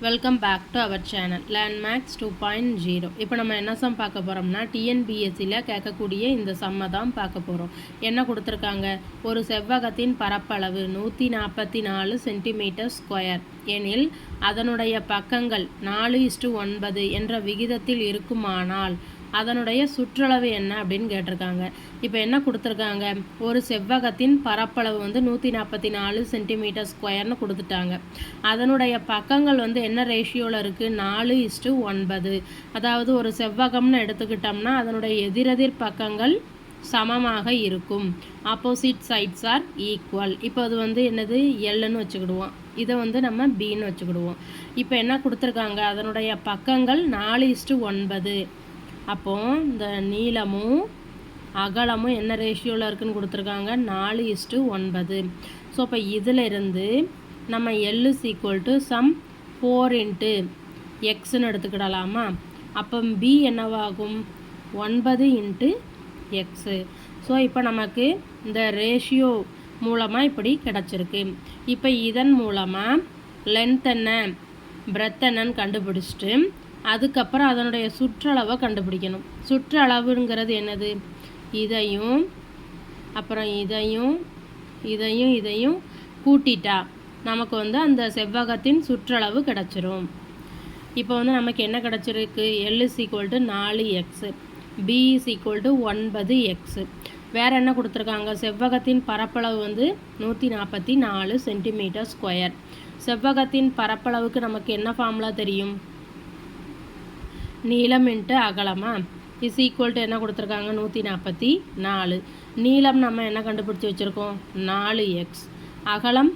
Welcome back to our channel Landmax 2.0. இப்போ நம்ம என்ன சம் பார்க்க போகிறோம்னா டிஎன்பிஎஸ்சியில் கேட்கக்கூடிய இந்த சம்மை தான் பார்க்க போகிறோம். என்ன கொடுத்துருக்காங்க, ஒரு செவ்வகத்தின் பரப்பளவு 144 சென்டிமீட்டர் ஸ்கொயர் எனில் அதனுடைய பக்கங்கள் 4:9 என்ற விகிதத்தில் இருக்குமானால் அதனுடைய சுற்றளவு என்ன அப்படின்னு கேட்டிருக்காங்க. இப்போ என்ன கொடுத்துருக்காங்க, ஒரு செவ்வகத்தின் பரப்பளவு வந்து 144 சென்டிமீட்டர் ஸ்கொயர்னு கொடுத்துட்டாங்க. அதனுடைய பக்கங்கள் வந்து என்ன ரேஷியோவில் இருக்குது, 4:9. அதாவது ஒரு செவ்வகம்னு எடுத்துக்கிட்டோம்னா அதனுடைய எதிரெதிர் பக்கங்கள் சமமாக இருக்கும். Opposite sides are equal. இப்போ அது வந்து என்னது, எல்லுன்னு வச்சுக்கிடுவோம், இதை வந்து நம்ம பின்னு வச்சுக்கிடுவோம். இப்போ என்ன கொடுத்துருக்காங்க, அதனுடைய பக்கங்கள் 4:9. அப்போது இந்த நீளமும் அகலமும் என்ன ரேஷியோவில் இருக்குதுன்னு கொடுத்துருக்காங்க, 4:9. ஸோ இப்போ இதிலிருந்து நம்ம L = சம் 4 × Xன்னு எடுத்துக்கிடலாமா. அப்போ B என்னவாகும், 9 × X. ஸோ இப்போ நமக்கு இந்த ரேஷியோ மூலமாக இப்படி கிடச்சிருக்கு. இப்போ இதன் மூலமாக லென்த் என்ன பிரெத் என்னன்னு கண்டுபிடிச்சிட்டு அதுக்கப்புறம் அதனுடைய சுற்றளவை கண்டுபிடிக்கணும். சுற்றளவுங்கிறது என்னது, இதையும் அப்புறம் இதையும் இதையும் இதையும் கூட்டிட்டா நமக்கு வந்து அந்த செவ்வகத்தின் சுற்றளவு கிடச்சிரும். இப்போ வந்து நமக்கு என்ன கிடச்சிருக்கு, L = 4x, B = 9x. வேறு என்ன கொடுத்துருக்காங்க, செவ்வகத்தின் பரப்பளவு வந்து 144 சென்டிமீட்டர் ஸ்கொயர். செவ்வகத்தின் பரப்பளவுக்கு நமக்கு என்ன ஃபார்முலா தெரியும், நீளம் × அகலமா = என்ன கொடுத்துருக்காங்க, 144. நீளம் நம்ம என்ன கண்டுபிடிச்சி வச்சுருக்கோம், 4x. அகலம்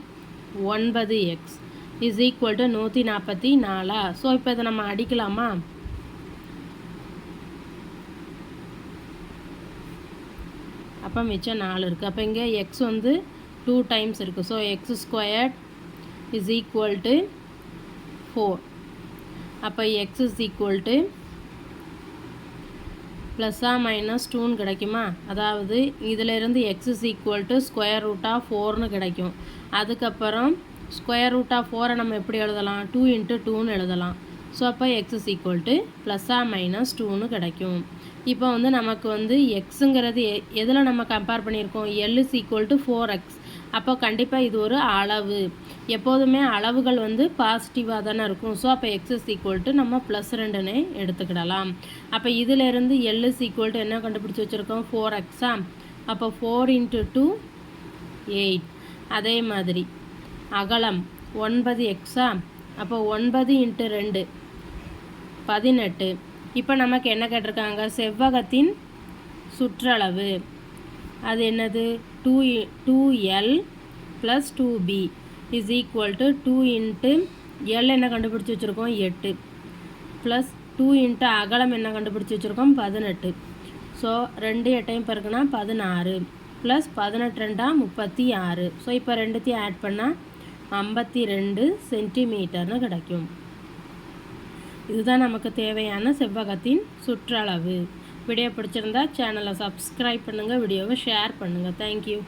9x = 144. ஸோ இப்போ இதை நம்ம அடிக்கலாமா. அப்போ மிச்சம் 4 இருக்குது. அப்போ இங்கே x வந்து 2 டைம்ஸ் இருக்குது. So x² = 4. அப்போ x = +−2ன்னு கிடைக்குமா. அதாவது இதிலிருந்து x =√4ன்னு கிடைக்கும். அதுக்கப்புறம் √4 நம்ம எப்படி எழுதலாம், 2 × 2ன்னு எழுதலாம். ஸோ அப்போ x +−2ன்னு கிடைக்கும். இப்போ வந்து நமக்கு வந்து எக்ஸுங்கிறது எதில் நம்ம கம்பேர் பண்ணியிருக்கோம், L = 4x. அப்போ கண்டிப்பாக இது ஒரு அளவு. எப்போதுமே அளவுகள் வந்து பாசிட்டிவாக தானே இருக்கும். ஸோ அப்போ x = நம்ம +2ன்னு எடுத்துக்கிடலாம். அப்போ இதிலேருந்து L = என்ன கண்டுபிடிச்சி வச்சுருக்கோம், 4x. அப்போ 4 × 2 8. அதே மாதிரி அகலம் 9x. அப்போ 9 × 2 18. இப்போ நமக்கு என்ன கேட்டிருக்காங்க, செவ்வகத்தின் சுற்றளவு அது என்னது, 2L + 2B = 2 × L என்ன கண்டுபிடிச்சி வச்சுருக்கோம், 8 +2 × அகலம் என்ன கண்டுபிடிச்சி வச்சுருக்கோம், 18. ஸோ 2 8 பெருக்குனா 16 +18 36. ஸோ இப்போ ரெண்டுத்தையும் ஆட் பண்ணால் 52 சென்டிமீட்டர்னு கிடைக்கும். இதுதான் நமக்கு தேவையான செவ்வகத்தின் சுற்றளவு. வீடியோ பிடிச்சிருந்தா சேனலை சப்ஸ்கிரைப் பண்ணுங்கள், வீடியோவை ஷேர் பண்ணுங்கள். தேங்க்யூ.